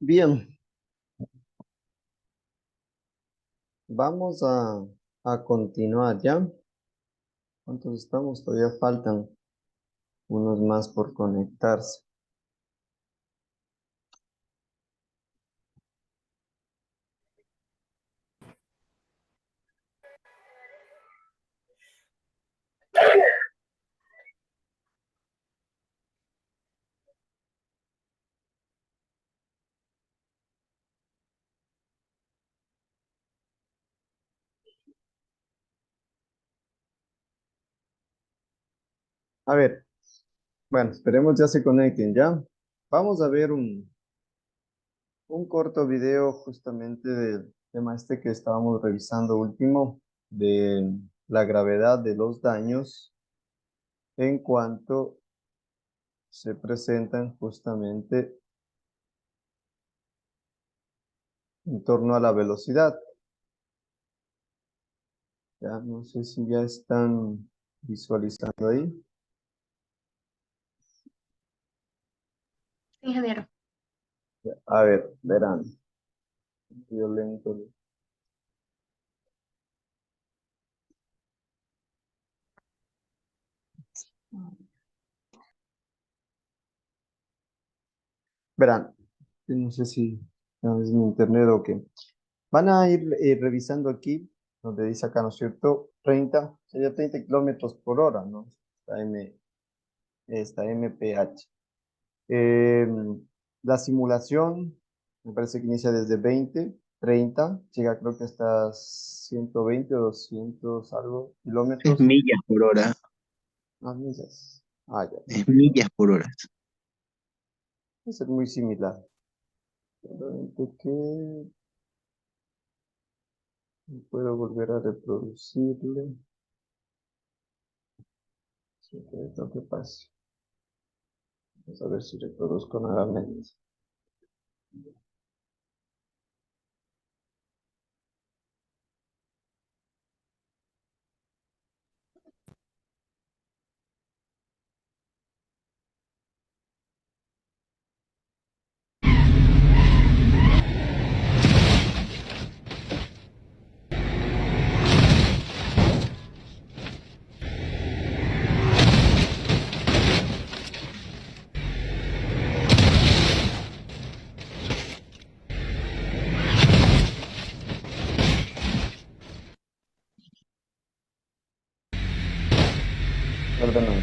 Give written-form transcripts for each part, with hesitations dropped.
Bien, vamos a continuar ya. ¿Cuántos estamos? Todavía faltan unos más por conectarse. A ver, bueno, esperemos ya se conecten ya. Vamos a ver un corto video justamente del tema este que estábamos revisando último, de la gravedad de los daños en cuanto se presentan justamente en torno a la velocidad. Ya no sé si ya están visualizando ahí. Ingeniero. A ver, verán. Violento. Verán, no sé si es mi internet o qué. Van a ir revisando aquí, donde dice acá, ¿no es cierto? 30, sería 30 kilómetros por hora, ¿no? Esta MPH. Eh, la simulación, me parece que inicia desde 20, 30, llega creo que hasta 120 o 200 algo Es kilómetros. millas por hora. Ah, millas. Ah, ya. Es millas por hora. Es muy similar. Solamente que puedo volver a reproducirle. Sí, que es lo que pasa. Vamos a ver si reproduzco nuevamente. Perdóname.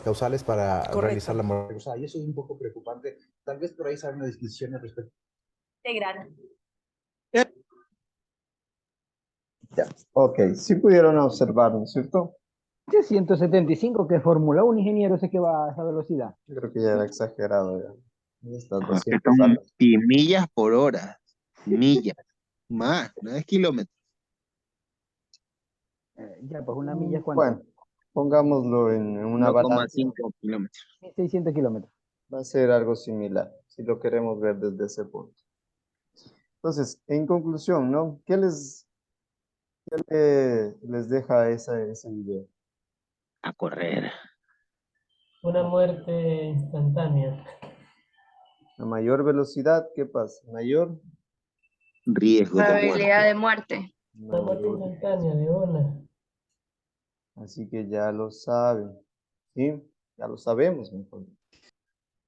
Causales para Correcto. realizar la muerte cruzada. Y eso es un poco preocupante. Tal vez por ahí se una discusión al respecto. Integral. Ya. Ok, sí pudieron observar, ¿no es cierto? Este 175 que es Fórmula 1, ingeniero, ese que va a esa velocidad. Yo creo que ya era exagerado ya. Estas Ajá, que 200 son algo. y millas por hora. Millas. Más, no es kilómetros. Ya, pues una milla, ¿cuánto? Bueno, pongámoslo en una balanza. 1,5 kilómetros. 1.600 kilómetros. Va a ser algo similar, si lo queremos ver desde ese punto. Entonces, en conclusión, ¿no? ¿Qué les deja ese video? A correr. Una muerte instantánea. A mayor velocidad, ¿qué pasa? Mayor, Riesgo de Probabilidad de muerte. muerte. Una muerte mayor. instantánea de una. Así que ya lo saben, ¿sí? Ya lo sabemos, mejor.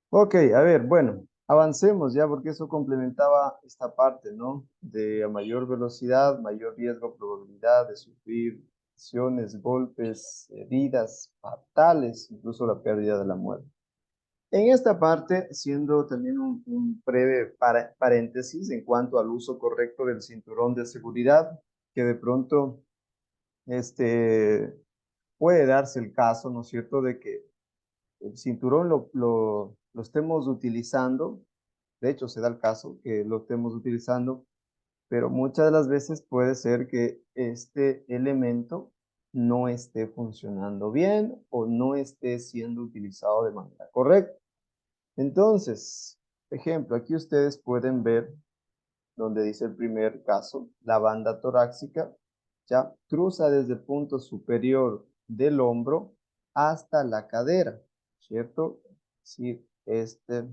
Ok, a ver, bueno, avancemos ya porque eso complementaba esta parte, ¿no? De a mayor velocidad, mayor riesgo, probabilidad de sufrir lesiones, golpes, heridas fatales, incluso la pérdida de la muerte. En esta parte, siendo también un breve paréntesis en cuanto al uso correcto del cinturón de seguridad, que de pronto, este, puede darse el caso, ¿no es cierto?, de que el cinturón lo estemos utilizando. De hecho, se da el caso que lo estemos utilizando, pero muchas de las veces puede ser que este elemento no esté funcionando bien o no esté siendo utilizado de manera correcta. Entonces, ejemplo, aquí ustedes pueden ver donde dice el primer caso, la banda torácica ya cruza desde el punto superior del hombro hasta la cadera, ¿cierto? Sí, este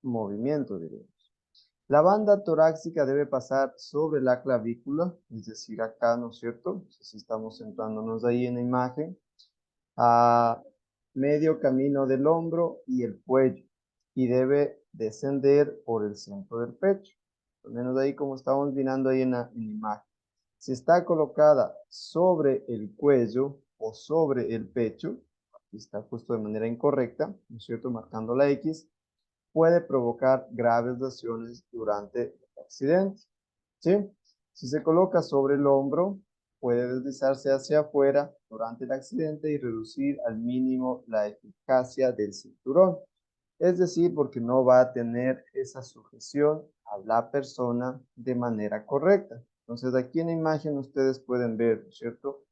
movimiento, diríamos. La banda torácica debe pasar sobre la clavícula, es decir, acá, ¿no es cierto? Si estamos centrándonos ahí en la imagen, a medio camino del hombro y el cuello, y debe descender por el centro del pecho. Al menos ahí como estamos mirando ahí en la imagen. Si está colocada sobre el cuello o sobre el pecho, aquí está justo de manera incorrecta, ¿no es cierto? Marcando la X, puede provocar graves lesiones durante el accidente, ¿sí? Si se coloca sobre el hombro, puede deslizarse hacia afuera durante el accidente y reducir al mínimo la eficacia del cinturón. Es decir, porque no va a tener esa sujeción a la persona de manera correcta. Entonces, aquí en la imagen ustedes pueden ver, ¿cierto?,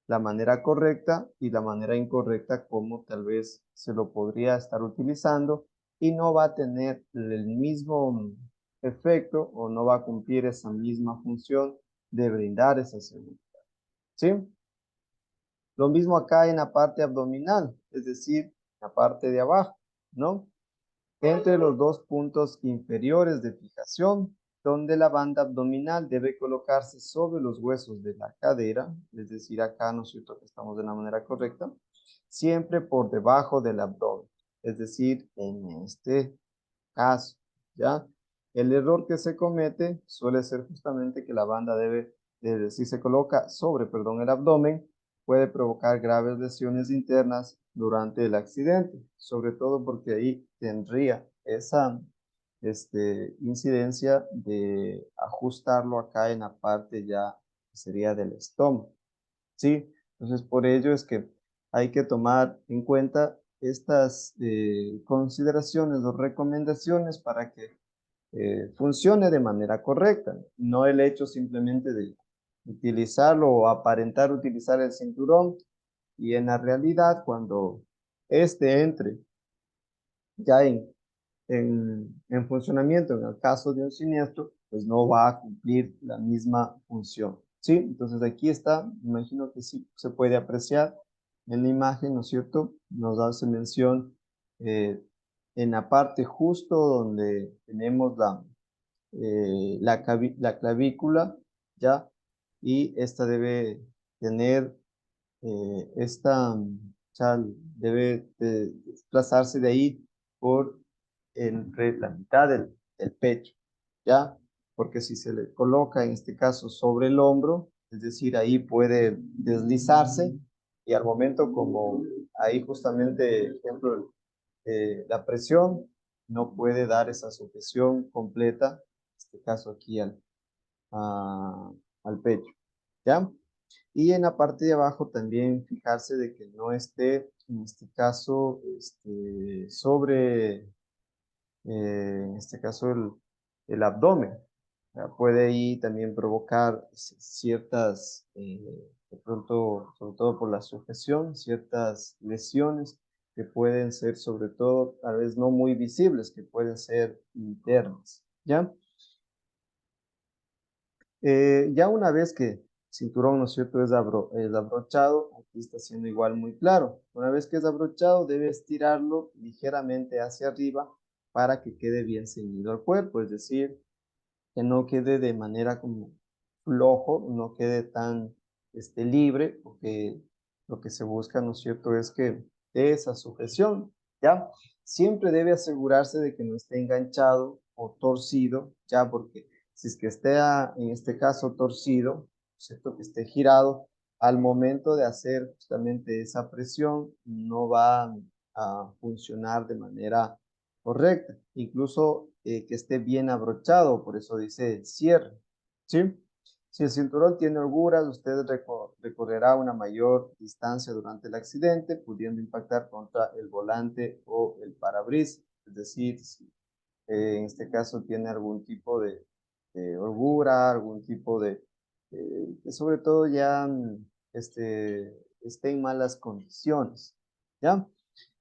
la manera correcta y la manera incorrecta como tal vez se lo podría estar utilizando y no va a tener el mismo efecto o no va a cumplir esa misma función de brindar esa seguridad, ¿sí? Lo mismo acá en la parte abdominal, es decir, la parte de abajo, ¿no? Entre los dos puntos inferiores de fijación, donde la banda abdominal debe colocarse sobre los huesos de la cadera, es decir, acá, ¿no es cierto?, que estamos de la manera correcta, siempre por debajo del abdomen, es decir, en este caso, ¿ya? El error que se comete suele ser justamente que la banda debe, si se coloca sobre, perdón, el abdomen, puede provocar graves lesiones internas durante el accidente, sobre todo porque ahí tendría esa incidencia de ajustarlo acá en la parte ya que sería del estómago, ¿sí? Entonces, por ello es que hay que tomar en cuenta estas consideraciones o recomendaciones para que funcione de manera correcta, no el hecho simplemente de utilizarlo o aparentar utilizar el cinturón y en la realidad cuando este entre ya en funcionamiento en el caso de un siniestro, pues no va a cumplir la misma función, ¿sí? Entonces aquí está, imagino que sí se puede apreciar en la imagen, ¿no es cierto? Nos hace mención en la parte justo donde tenemos la clavícula, ¿ya? Y esta debe tener, o sea, debe desplazarse de ahí por entre la mitad del pecho, ¿ya? Porque si se le coloca, en este caso, sobre el hombro, es decir, ahí puede deslizarse y al momento como ahí justamente, ejemplo, la presión no puede dar esa sujeción completa, en este caso aquí al pecho, ¿ya? Y en la parte de abajo también fijarse de que no esté, en este caso, sobre, en este caso, el abdomen. Ya, puede ahí también provocar ciertas, de pronto, sobre todo por la sujeción, ciertas lesiones que pueden ser, sobre todo, tal vez no muy visibles, que pueden ser internas, ¿ya? Ya una vez que el cinturón, ¿no es cierto?, es abrochado, aquí está siendo igual muy claro. Una vez que es abrochado, debe estirarlo ligeramente hacia arriba para que quede bien ceñido al cuerpo, es decir, que no quede de manera como flojo, no quede tan libre, porque lo que se busca, ¿no es cierto?, es que dé esa sujeción, ¿ya? Siempre debe asegurarse de que no esté enganchado o torcido, ¿ya? Porque si es que esté, en este caso, torcido, ¿cierto?, que esté girado, al momento de hacer justamente esa presión, no va a funcionar de manera correcta. Incluso que esté bien abrochado, por eso dice cierre, ¿sí? Si el cinturón tiene holguras, usted recorrerá una mayor distancia durante el accidente, pudiendo impactar contra el volante o el parabrisas. Es decir, si en este caso tiene algún tipo de holgura, algún tipo que sobre todo ya esté en malas condiciones, ¿ya?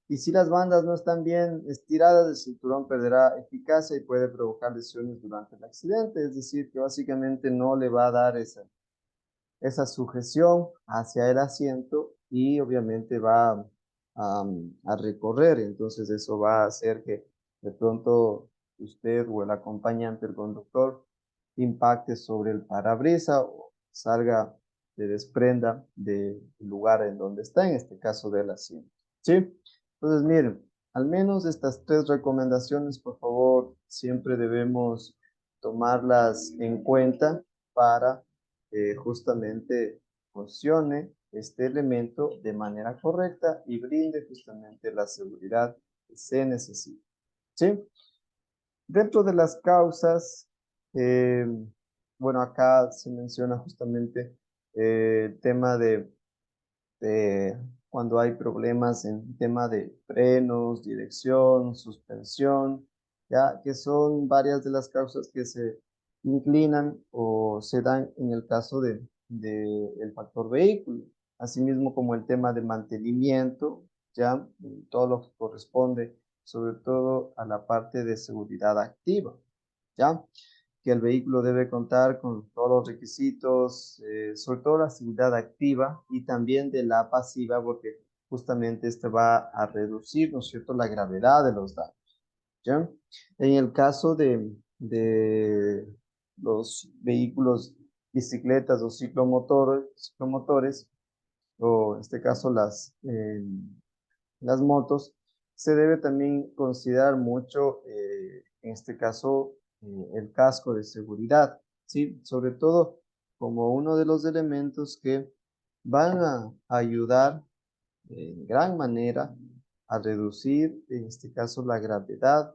Y si las bandas no están bien estiradas, el cinturón perderá eficacia y puede provocar lesiones durante el accidente, es decir, que básicamente no le va a dar esa sujeción hacia el asiento y obviamente va a recorrer, entonces eso va a hacer que de pronto usted o el acompañante, el conductor, impacte sobre el parabrisas o salga, se desprenda del lugar en donde está, en este caso del asiento. ¿Sí? Entonces, miren, al menos estas 3 recomendaciones, por favor, siempre debemos tomarlas en cuenta para justamente funcione este elemento de manera correcta y brinde justamente la seguridad que se necesita. ¿Sí? Dentro de las causas, eh, bueno, acá se menciona justamente el tema de cuando hay problemas en tema de frenos, dirección, suspensión, ya que son varias de las causas que se inclinan o se dan en el caso de el factor vehículo, asimismo como el tema de mantenimiento, ya todo lo que corresponde sobre todo a la parte de seguridad activa, ya que el vehículo debe contar con todos los requisitos, sobre todo la seguridad activa y también de la pasiva, porque justamente este va a reducir, ¿no es cierto?, la gravedad de los daños, ¿ya? En el caso de los vehículos, bicicletas o ciclomotores, o en este caso las motos, se debe también considerar mucho, en este caso, el casco de seguridad, ¿sí? Sobre todo como uno de los elementos que van a ayudar en gran manera a reducir, en este caso, la gravedad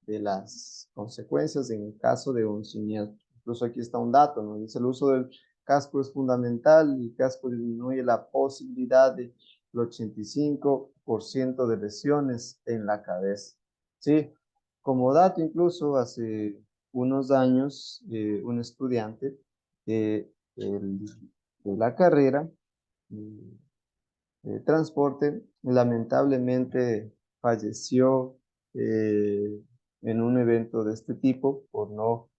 de las consecuencias en el caso de un siniestro. Incluso aquí está un dato, ¿no? Dice, el uso del casco es fundamental y el casco disminuye la posibilidad del 85% de lesiones en la cabeza. Sí, como dato incluso hace unos años, un estudiante de, de la carrera, transporte, lamentablemente falleció en un evento de este tipo por no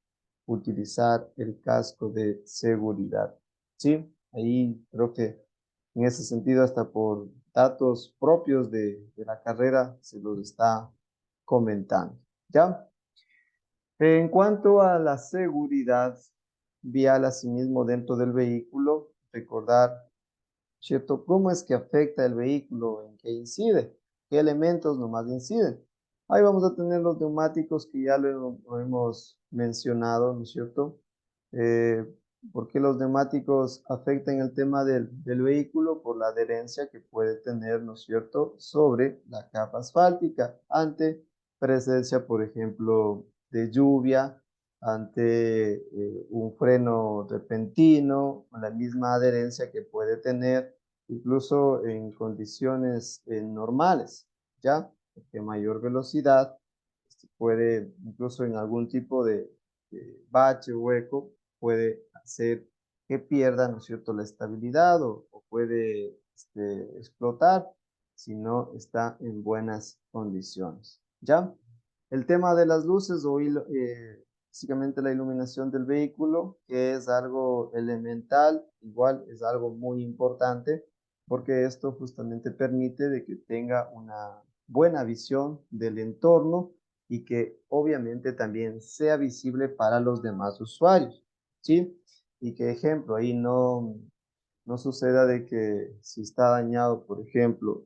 utilizar el casco de seguridad. Sí, ahí creo que en ese sentido, hasta por datos propios de la carrera, se los está comentando. ¿Ya? En cuanto a la seguridad vial, asimismo, dentro del vehículo, recordar, ¿cierto? ¿Cómo es que afecta el vehículo? ¿En qué incide? ¿Qué elementos nomás inciden? Ahí vamos a tener los neumáticos que ya lo hemos mencionado, ¿no es cierto? Eh, ¿Por qué los neumáticos afectan el tema del vehículo? Por la adherencia que puede tener, ¿no es cierto?, sobre la capa asfáltica ante presencia, por ejemplo, de lluvia, ante un freno repentino, la misma adherencia que puede tener incluso en condiciones normales, ¿ya? Porque mayor velocidad puede, incluso en algún tipo de bache o hueco, puede hacer que pierda, ¿no es cierto?, la estabilidad o puede explotar si no está en buenas condiciones, ¿ya? El tema de las luces o básicamente la iluminación del vehículo, que es algo elemental, igual es algo muy importante, porque esto justamente permite de que tenga una buena visión del entorno y que obviamente también sea visible para los demás usuarios, ¿sí? Y que, ejemplo, ahí no suceda de que si está dañado, por ejemplo,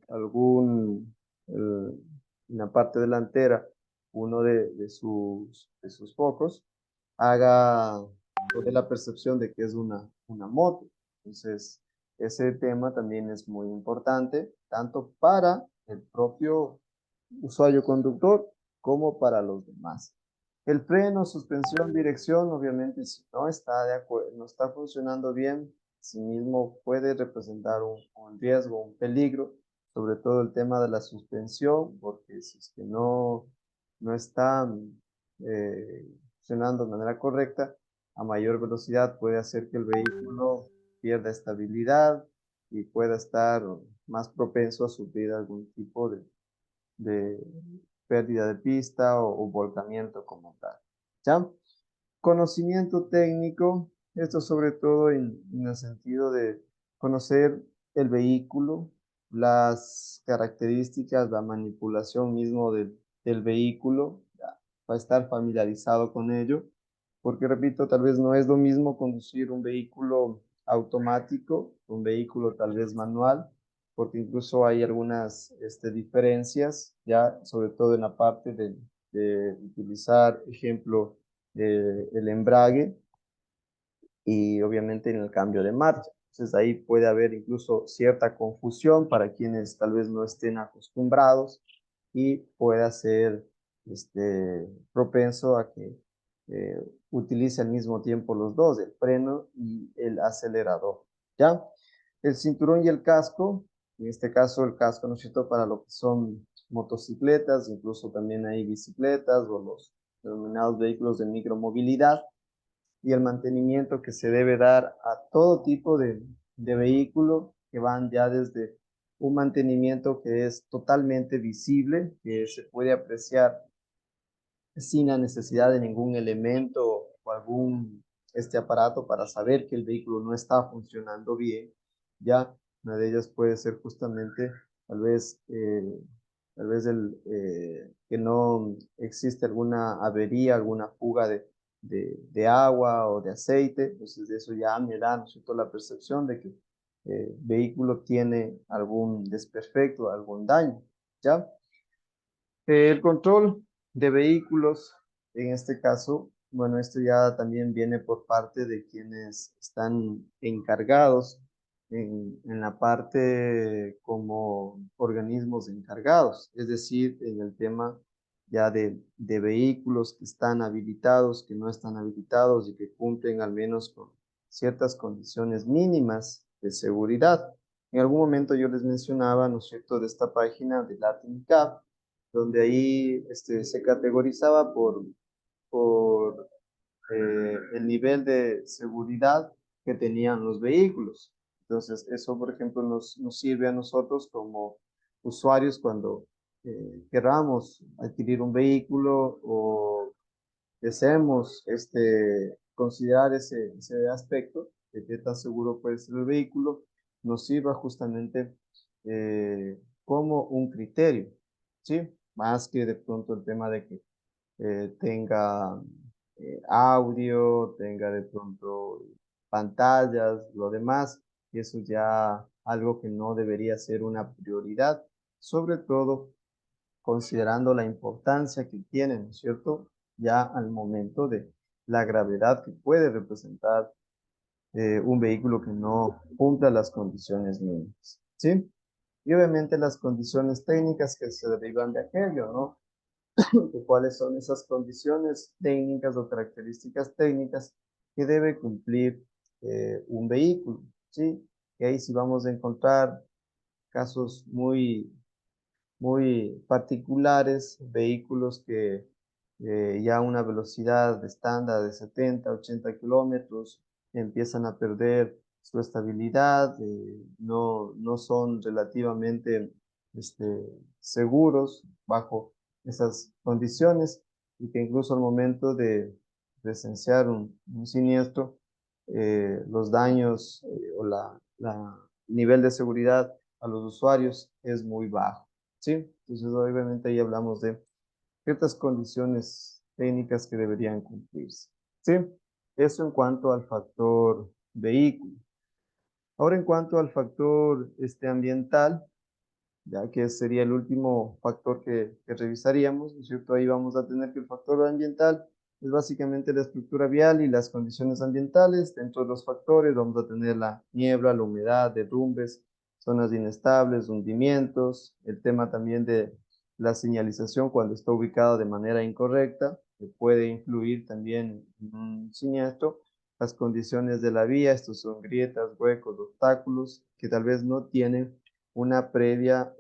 en la parte delantera, uno de sus focos, haga o dé la percepción de que es una moto. Entonces, ese tema también es muy importante, tanto para el propio usuario conductor como para los demás. El freno, suspensión, dirección, obviamente si no está de acuerdo, no está funcionando bien, sí mismo puede representar un riesgo, un peligro, sobre todo el tema de la suspensión, porque si es que no está funcionando de manera correcta, a mayor velocidad puede hacer que el vehículo pierda estabilidad y pueda estar más propenso a sufrir algún tipo de pérdida de pista o volcamiento como tal. ¿Ya? Conocimiento técnico, esto sobre todo en el sentido de conocer el vehículo, las características, la manipulación mismo del vehículo, ya, va a estar familiarizado con ello, porque repito, tal vez no es lo mismo conducir un vehículo automático, un vehículo tal vez manual, porque incluso hay algunas diferencias, ya sobre todo en la parte de utilizar, ejemplo, el embrague y obviamente en el cambio de marcha. Entonces ahí puede haber incluso cierta confusión para quienes tal vez no estén acostumbrados y pueda ser propenso a que utilice al mismo tiempo los dos, el freno y el acelerador. ¿Ya? El cinturón y el casco, en este caso el casco, ¿no es cierto?, para lo que son motocicletas, incluso también hay bicicletas o los denominados vehículos de micromovilidad, y el mantenimiento que se debe dar a todo tipo de vehículo, que van ya desde un mantenimiento que es totalmente visible, que se puede apreciar sin la necesidad de ningún elemento o algún aparato para saber que el vehículo no está funcionando bien. Ya una de ellas puede ser justamente tal vez, que no existe alguna avería, alguna fuga de agua o de aceite. Entonces de eso ya me da, ¿no es cierto?, la percepción de que el vehículo tiene algún desperfecto, algún daño. ¿Ya? El control de vehículos, en este caso, bueno, esto ya también viene por parte de quienes están encargados en la parte como organismos encargados, es decir, en el tema ya de vehículos que están habilitados, que no están habilitados y que cumplen al menos con ciertas condiciones mínimas de seguridad. En algún momento yo les mencionaba, ¿no es cierto?, de esta página de LatinCap, donde ahí se categorizaba por el nivel de seguridad que tenían los vehículos. Entonces, eso, por ejemplo, nos sirve a nosotros como usuarios cuando queramos adquirir un vehículo o deseemos considerar ese aspecto de qué tan seguro puede ser el vehículo, nos sirva justamente como un criterio, ¿sí? Más que de pronto el tema de que tenga audio, tenga de pronto pantallas, lo demás, y eso ya algo que no debería ser una prioridad, sobre todo considerando la importancia que tiene, ¿no es cierto?, ya al momento de la gravedad que puede representar un vehículo que no cumpla las condiciones mínimas, ¿sí? Y obviamente las condiciones técnicas que se derivan de aquello, ¿no? ¿Cuáles son esas condiciones técnicas o características técnicas que debe cumplir un vehículo? ¿Sí? Y ahí sí vamos a encontrar casos muy particulares, vehículos que ya a una velocidad estándar de 70, 80 kilómetros empiezan a perder su estabilidad, no son relativamente este, seguros bajo esas condiciones y que incluso al momento de presenciar un siniestro, los daños o la nivel de seguridad a los usuarios es muy bajo. ¿Sí? Entonces, obviamente ahí hablamos de ciertas condiciones técnicas que deberían cumplirse. ¿Sí? Eso en cuanto al factor vehículo. Ahora en cuanto al factor ambiental, ya que sería el último factor que revisaríamos, ¿no es cierto? Ahí vamos a tener que el factor ambiental es básicamente la estructura vial y las condiciones ambientales. Dentro de los factores vamos a tener la niebla, la humedad, derrumbes, zonas inestables, hundimientos, el tema también de la señalización cuando está ubicada de manera incorrecta, que puede influir también en un siniestro, las condiciones de la vía. Estos son grietas, huecos, obstáculos, que tal vez no tienen una previa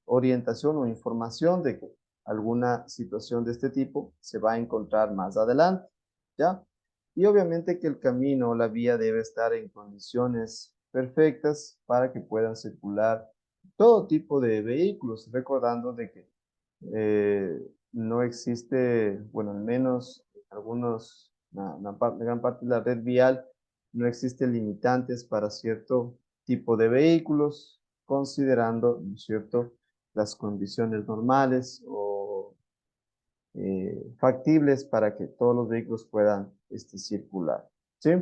orientación o información de que alguna situación de este tipo se va a encontrar más adelante, ¿ya? Y obviamente que el camino o la vía debe estar en condiciones perfectas para que puedan circular todo tipo de vehículos, recordando de que no existe, bueno, al menos algunos, gran parte de la red vial, no existe limitantes para cierto tipo de vehículos, considerando, ¿no es cierto?, las condiciones normales o factibles para que todos los vehículos puedan circular, ¿sí?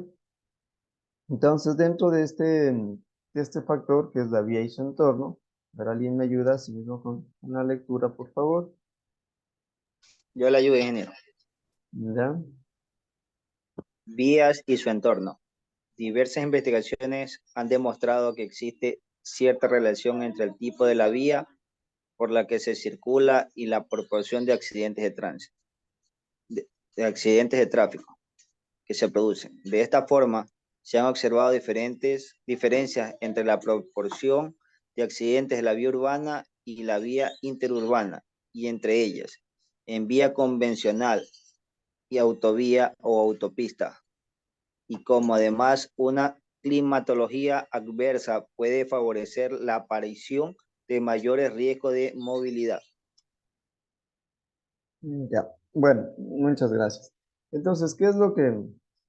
Entonces, dentro de este factor, que es la vía y su entorno, a ver, ¿alguien me ayuda así mismo con una lectura, por favor? Yo le ayudo, ingeniero. ¿Ya? Vías y su entorno. Diversas investigaciones han demostrado que existe cierta relación entre el tipo de la vía por la que se circula y la proporción de accidentes de tránsito, de accidentes de tráfico que se producen. De esta forma, se han observado diferentes diferencias entre la proporción de accidentes de la vía urbana y la vía interurbana, y entre ellas, en vía convencional y autovía o autopista, y como además una climatología adversa puede favorecer la aparición de mayores riesgos de movilidad. Ya, bueno, muchas gracias. Entonces, ¿qué es lo que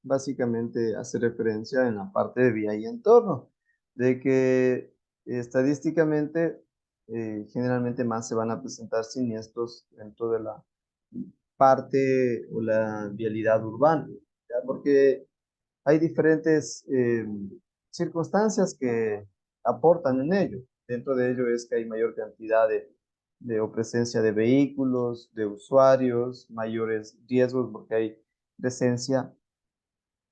básicamente hace referencia en la parte de vía y entorno? De que estadísticamente, generalmente más se van a presentar siniestros dentro de la parte o la vialidad urbana, ¿ya? Porque hay diferentes circunstancias que aportan en ello. Dentro de ello es que hay mayor cantidad o presencia de vehículos, de usuarios, mayores riesgos porque hay presencia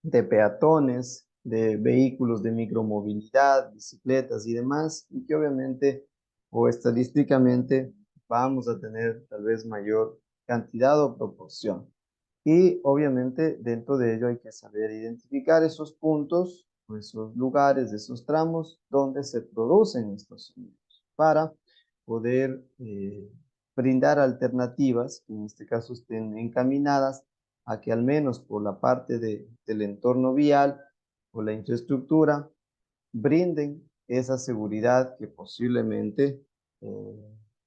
de peatones, de vehículos de micromovilidad, bicicletas y demás, y que obviamente o estadísticamente vamos a tener tal vez mayor cantidad o proporción. Y obviamente dentro de ello hay que saber identificar esos puntos o esos lugares, esos tramos donde se producen estos sonidos para poder brindar alternativas que en este caso estén encaminadas a que al menos por la parte del entorno vial o la infraestructura brinden esa seguridad que posiblemente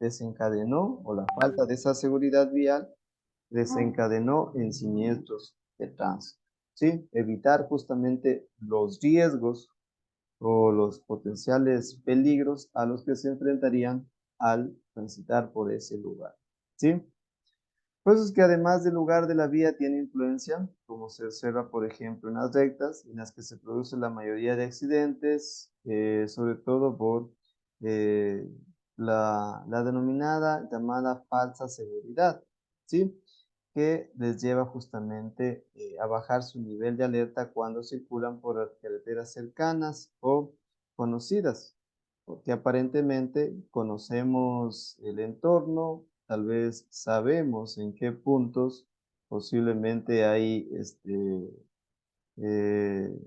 desencadenó, o la falta de esa seguridad vial desencadenó en siniestros de tránsito, ¿sí? Evitar justamente los riesgos o los potenciales peligros a los que se enfrentarían al transitar por ese lugar, ¿sí? Por eso es que además del lugar de la vía tiene influencia, como se observa, por ejemplo, en las rectas, en las que se produce la mayoría de accidentes, sobre todo por eh, la denominada llamada falsa seguridad, ¿sí? Que les lleva justamente a bajar su nivel de alerta cuando circulan por carreteras cercanas o conocidas, porque aparentemente conocemos el entorno, tal vez sabemos en qué puntos posiblemente hay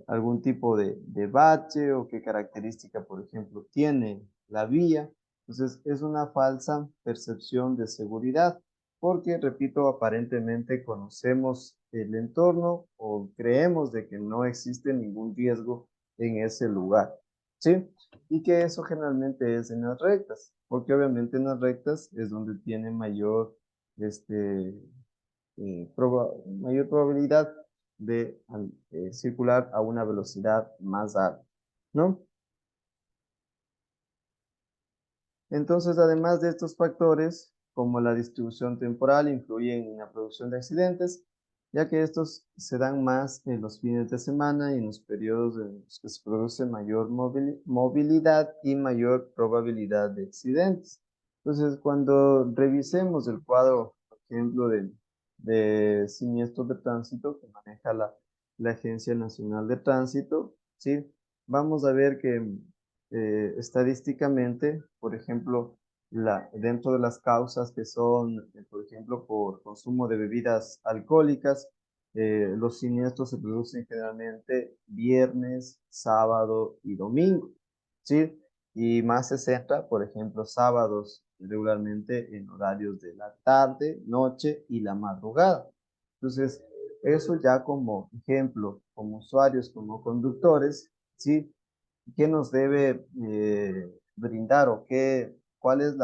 algún tipo de bache o qué característica, por ejemplo, tiene la vía. Entonces, es una falsa percepción de seguridad, porque, repito, aparentemente conocemos el entorno o creemos de que no existe ningún riesgo en ese lugar, ¿sí? Y que eso generalmente es en las rectas, porque obviamente en las rectas es donde tiene este, mayor probabilidad de circular a una velocidad más alta, ¿no? Entonces, además de estos factores, como la distribución temporal, influyen en la producción de accidentes, ya que estos se dan más en los fines de semana y en los periodos en los que se produce mayor movilidad y mayor probabilidad de accidentes. Entonces, cuando revisemos el cuadro, por ejemplo, de siniestros de tránsito que maneja la Agencia Nacional de Tránsito, ¿sí? Vamos a ver que estadísticamente, por ejemplo, dentro de las causas que son, por ejemplo, por consumo de bebidas alcohólicas, los siniestros se producen generalmente viernes, sábado y domingo, ¿sí? Y más se centra, por ejemplo, sábados regularmente en horarios de la tarde, noche y la madrugada. Entonces, eso ya como ejemplo, como usuarios, como conductores, ¿sí? ¿Qué nos debe brindar o cuál es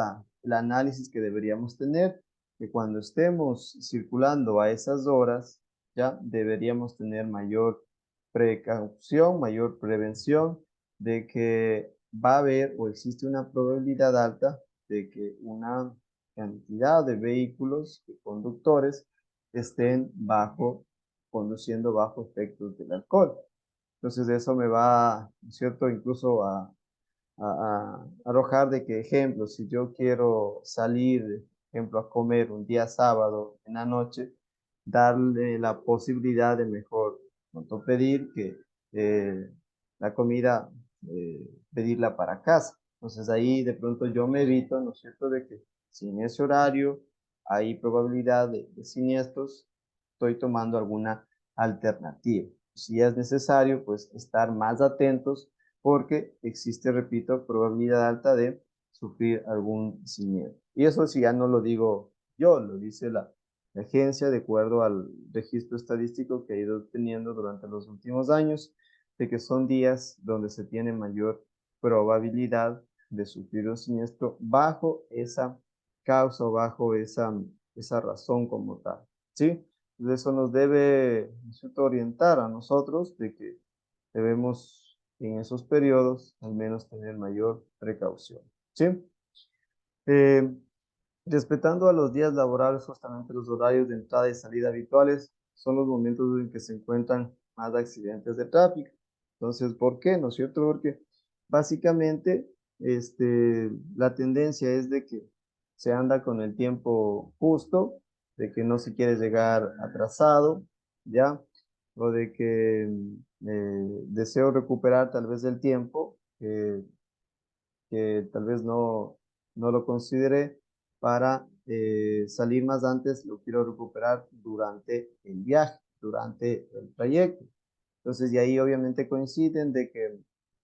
el análisis que deberíamos tener? Que cuando estemos circulando a esas horas, ya deberíamos tener mayor precaución, mayor prevención de que va a haber o existe una probabilidad alta de que una cantidad de vehículos, de conductores, estén conduciendo bajo efectos del alcohol. Entonces eso me va, ¿no es cierto?, incluso a arrojar de que, ejemplo, si yo quiero salir, ejemplo, a comer un día sábado en la noche, darle la posibilidad de mejor pronto pedir que la comida, pedirla para casa. Entonces ahí de pronto yo me evito, ¿no es cierto?, de que si en ese horario hay probabilidad de siniestros, estoy tomando alguna alternativa. Si es necesario, pues estar más atentos porque existe, repito, probabilidad alta de sufrir algún siniestro. Y eso sí ya no lo digo yo, lo dice la agencia de acuerdo al registro estadístico que ha ido teniendo durante los últimos años, de que son días donde se tiene mayor probabilidad de sufrir un siniestro bajo esa causa o bajo esa razón como tal, ¿sí? Entonces eso nos debe, ¿no es cierto?, orientar a nosotros de que debemos en esos periodos al menos tener mayor precaución, ¿sí? Eh, Respetando a los días laborables, justamente los horarios de entrada y salida habituales, son los momentos en que se encuentran más accidentes de tráfico. Entonces, ¿por qué? ¿No es cierto? Porque básicamente la tendencia es de que se anda con el tiempo justo, de que no se quiere llegar atrasado, ¿ya? O de que deseo recuperar tal vez el tiempo que tal vez no lo consideré para salir más antes, lo quiero recuperar durante el viaje, durante el trayecto. Entonces, y ahí obviamente coinciden de que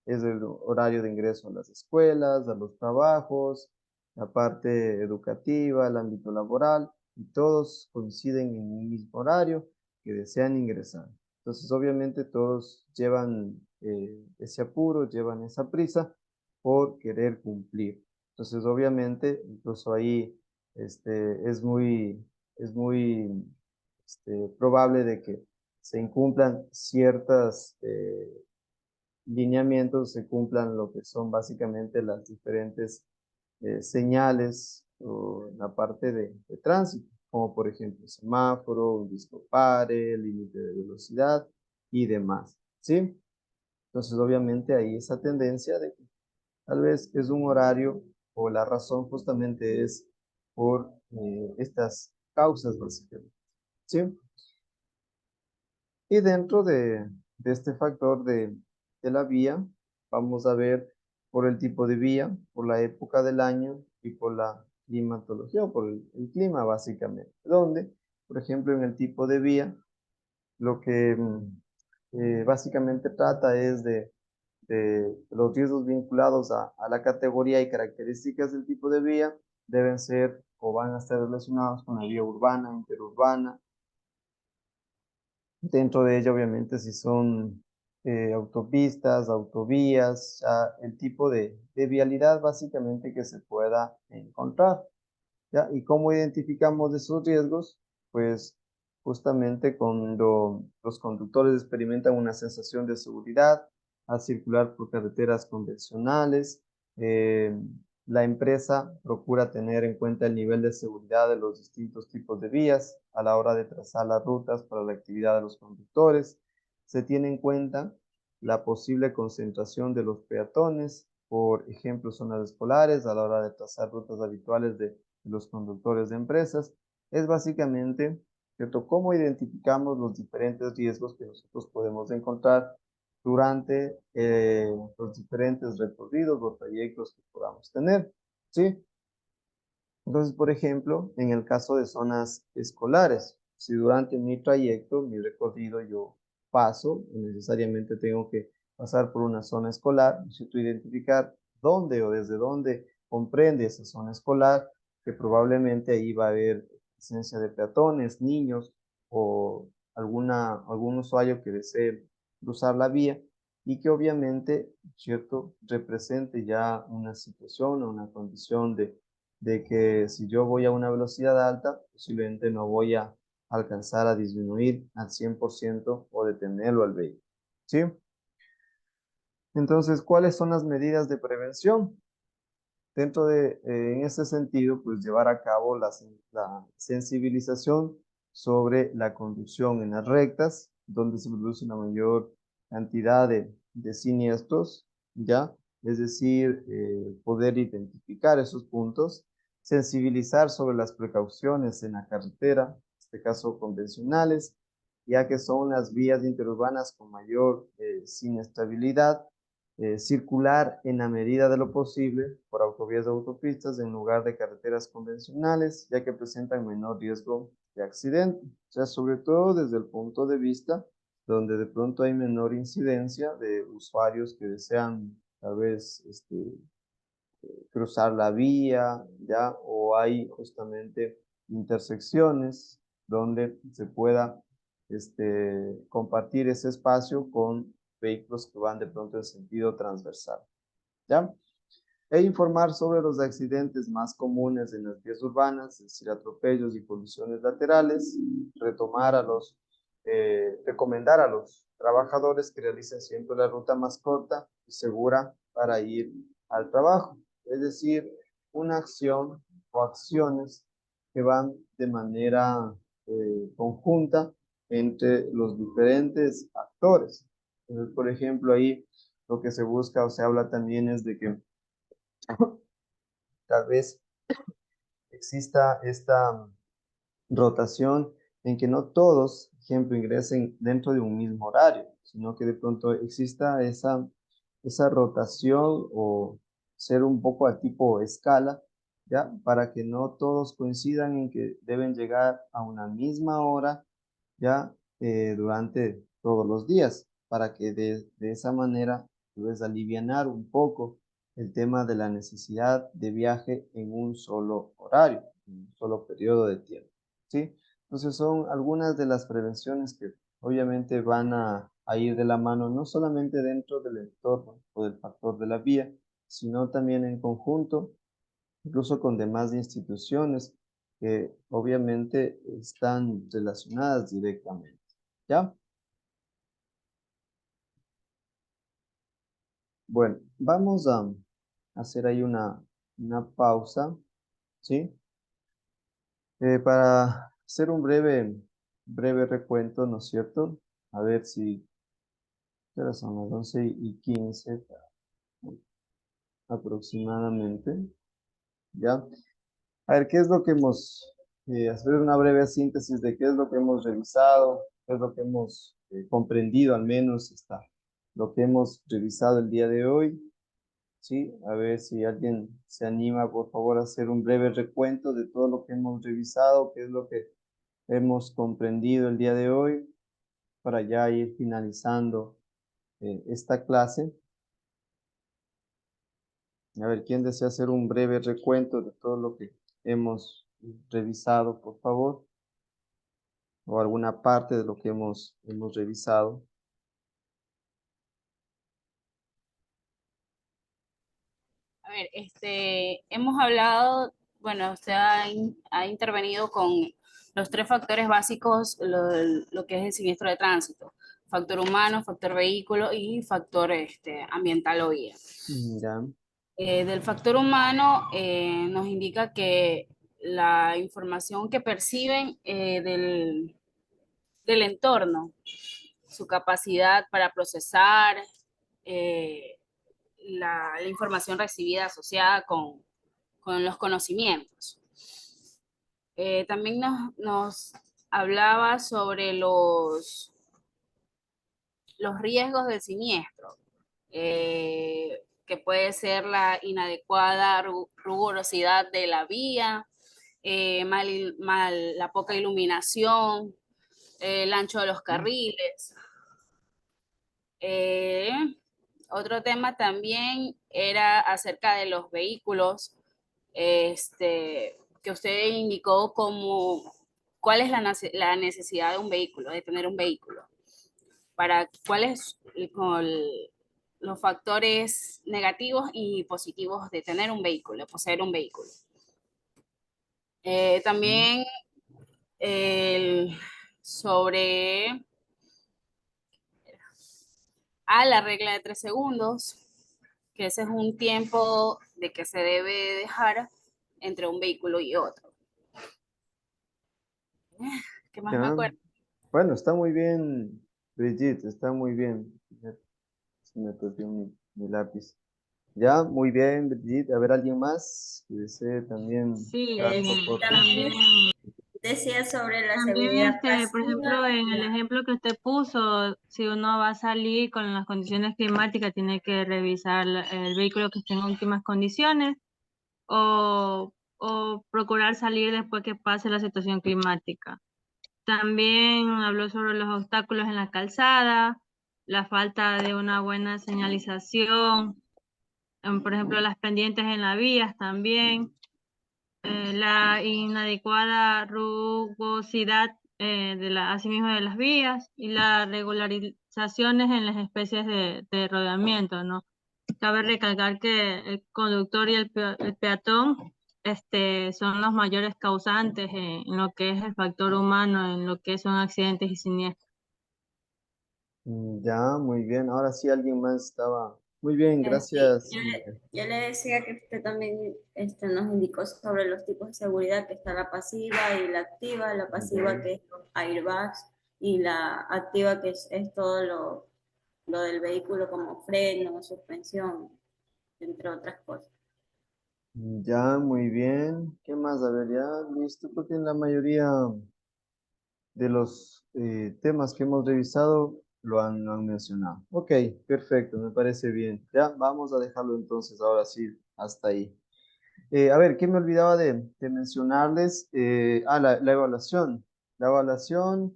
es el horario de ingreso a las escuelas, a los trabajos, la parte educativa, el ámbito laboral, y todos coinciden en un mismo horario que desean ingresar. Entonces, obviamente todos llevan ese apuro, llevan esa prisa por querer cumplir. Entonces, obviamente, incluso ahí es muy probable de que se incumplan ciertos lineamientos, se cumplan lo que son básicamente las diferentes señales o en la parte de tránsito, como por ejemplo semáforo, un disco pare, límite de velocidad y demás, ¿sí? Entonces, obviamente, hay esa tendencia de que tal vez es un horario o la razón justamente es por estas causas básicamente, ¿sí? Y dentro de este factor de la vía, vamos a ver por el tipo de vía, por la época del año y por la climatología o por el clima básicamente. Donde, por ejemplo, en el tipo de vía, lo que básicamente trata es de los riesgos vinculados a la categoría y características del tipo de vía deben ser o van a estar relacionados con la vía urbana, interurbana. Dentro de ella, obviamente, si son autopistas, autovías, ya el tipo de vialidad básicamente que se pueda encontrar, ¿ya? ¿Y cómo identificamos esos riesgos? Pues justamente cuando los conductores experimentan una sensación de seguridad al circular por carreteras convencionales, la empresa procura tener en cuenta el nivel de seguridad de los distintos tipos de vías a la hora de trazar las rutas para la actividad de los conductores. Se tiene en cuenta la posible concentración de los peatones, por ejemplo, zonas escolares, a la hora de trazar rutas habituales de los conductores de empresas. Es básicamente, ¿cierto?, cómo identificamos los diferentes riesgos que nosotros podemos encontrar durante los diferentes recorridos o trayectos que podamos tener, ¿sí? Entonces, por ejemplo, en el caso de zonas escolares, si durante mi trayecto, mi recorrido, yo paso, necesariamente tengo que pasar por una zona escolar, necesito identificar dónde o desde dónde comprende esa zona escolar, que probablemente ahí va a haber presencia de peatones, niños o algún usuario que desee cruzar la vía y que obviamente, ¿cierto?, represente ya una situación o una condición de que si yo voy a una velocidad alta, posiblemente no voy a alcanzar a disminuir al 100% o detenerlo al vehículo, ¿sí? Entonces, ¿cuáles son las medidas de prevención? En ese sentido, pues llevar a cabo la sensibilización sobre la conducción en las rectas, donde se produce una mayor cantidad de siniestros, ¿ya? Es decir, poder identificar esos puntos, sensibilizar sobre las precauciones en la carretera, en este caso convencionales, ya que son las vías interurbanas con mayor siniestrabilidad, circular en la medida de lo posible por autovías o autopistas en lugar de carreteras convencionales, ya que presentan menor riesgo de accidente. O sea, sobre todo desde el punto de vista donde de pronto hay menor incidencia de usuarios que desean tal vez cruzar la vía, ¿ya? O hay justamente intersecciones donde se pueda compartir ese espacio con vehículos que van de pronto en sentido transversal, ¿ya? E informar sobre los accidentes más comunes en las vías urbanas, es decir, atropellos y colisiones laterales, recomendar a los trabajadores que realicen siempre la ruta más corta y segura para ir al trabajo, es decir, una acción o acciones que van de manera conjunta entre los diferentes actores. Entonces, por ejemplo, ahí lo que se busca o se habla también es de que tal vez exista esta rotación en que no todos, por ejemplo, ingresen dentro de un mismo horario, sino que de pronto exista esa rotación o ser un poco a tipo escala, ¿ya? Para que no todos coincidan en que deben llegar a una misma hora, ¿ya? Durante todos los días, para que de esa manera puedes alivianar un poco el tema de la necesidad de viaje en un solo horario, en un solo periodo de tiempo, ¿sí? Entonces son algunas de las prevenciones que obviamente van a ir de la mano, no solamente dentro del entorno o del factor de la vía, sino también en conjunto, incluso con demás instituciones que obviamente están relacionadas directamente, ¿ya? Bueno, vamos a hacer ahí una pausa, ¿sí? Para hacer un breve recuento, ¿no es cierto? A ver si, ¿qué hora son las 11:15 aproximadamente? ¿Ya? A ver, ¿qué es lo que hacer una breve síntesis de qué es lo que hemos revisado, qué es lo que hemos comprendido al menos, está, lo que hemos revisado el día de hoy, ¿sí? A ver si alguien se anima, por favor, a hacer un breve recuento de todo lo que hemos revisado, qué es lo que hemos comprendido el día de hoy, para ya ir finalizando esta clase. A ver, ¿quién desea hacer un breve recuento de todo lo que hemos revisado, por favor? O alguna parte de lo que hemos revisado. A ver, hemos hablado, bueno, usted ha intervenido con los tres factores básicos, lo que es el siniestro de tránsito: factor humano, factor vehículo y factor ambiental o vía. Ya, Del factor humano nos indica que la información que perciben del entorno, su capacidad para procesar, la información recibida asociada con los conocimientos. También nos hablaba sobre los riesgos del siniestro, que puede ser la inadecuada rigurosidad de la vía, la poca iluminación, el ancho de los carriles. Otro tema también era acerca de los vehículos, que usted indicó como cuál es la necesidad de un vehículo, de tener un vehículo, para cuáles los factores negativos y positivos de tener un vehículo, de poseer un vehículo. También sobre la regla de 3 segundos, que ese es un tiempo de que se debe dejar entre un vehículo y otro. ¿Qué más me Ya. acuerdo? Bueno, está muy bien, Brigitte, está muy bien. Se me perdió mi lápiz. Ya, muy bien, Brigitte. A ver, ¿alguien más que desee también Sí, dar su aporte? también, Decía sobre la también seguridad por ejemplo, pasiva. en el ejemplo que usted puso, si uno va a salir con las condiciones climáticas, tiene que revisar el vehículo que esté en óptimas condiciones o procurar salir después que pase la situación climática. También habló sobre los obstáculos en la calzada, la falta de una buena señalización, por ejemplo, las pendientes en las vías también, la inadecuada rugosidad asimismo de las vías y las regularizaciones en las especies de rodeamiento, ¿no? Cabe recalcar que el conductor y el peatón son los mayores causantes en lo que es el factor humano, en lo que son accidentes y siniestros. Ya, muy bien. Ahora sí, alguien más estaba. Muy bien, Sí, gracias. yo le decía que usted también nos indicó sobre los tipos de seguridad, que está la pasiva y la activa. La pasiva que es los airbags y la activa que es todo lo del vehículo como freno, suspensión, entre otras cosas. Ya, muy bien. ¿Qué más? A ver, ya, listo. Creo que en la mayoría de los temas que hemos revisado lo han mencionado. Ok, perfecto, me parece bien. Ya, vamos a dejarlo entonces ahora sí, hasta ahí. A ver, ¿qué me olvidaba de mencionarles? La evaluación. La evaluación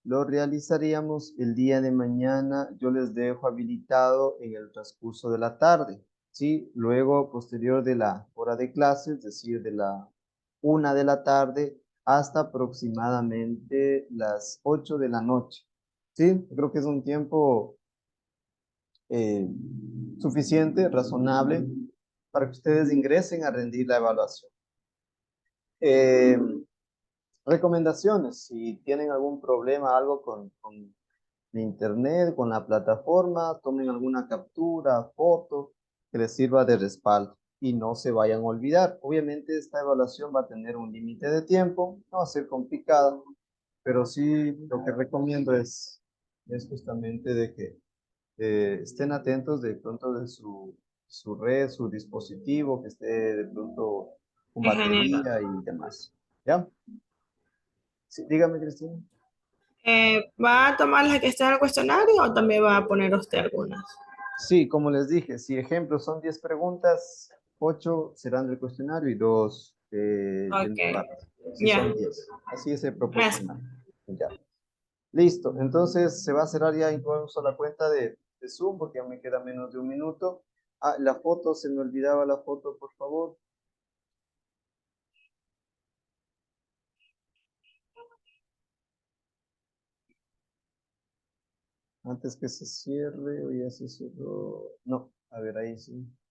lo realizaríamos el día de mañana. Yo les dejo habilitado en el transcurso de la tarde, ¿sí? Luego, posterior de la hora de clase, es decir, de la 1 de la tarde hasta aproximadamente las 8 de la noche, ¿sí? Creo que es un tiempo eh, suficiente, razonable, para que ustedes ingresen a rendir la evaluación. Eh, Recomendaciones, si tienen algún problema, algo con el internet, con la plataforma, tomen alguna captura, foto que les sirva de respaldo y no se vayan a olvidar. Obviamente esta evaluación va a tener un límite de tiempo, no va a ser complicada, pero sí lo que recomiendo es justamente de que estén atentos de pronto de su red, su dispositivo, que esté de pronto con Ingeniero. batería y demás. ¿Ya? Sí, dígame, Cristina. ¿Va a tomar las que están en el cuestionario o también va a poner usted algunas? Sí, como les dije, si ejemplos son 10 preguntas, 8 serán del cuestionario y 2 de Ok, mi parte. Si ya. son 10. Así es el Gracias. proporcional. Ya. Listo. Entonces se va a cerrar ya incluso la cuenta de Zoom porque ya me queda menos de un minuto. Ah, la foto, se me olvidaba la foto, por favor. Antes que se cierre, o ya se cerró. No, a ver, ahí sí.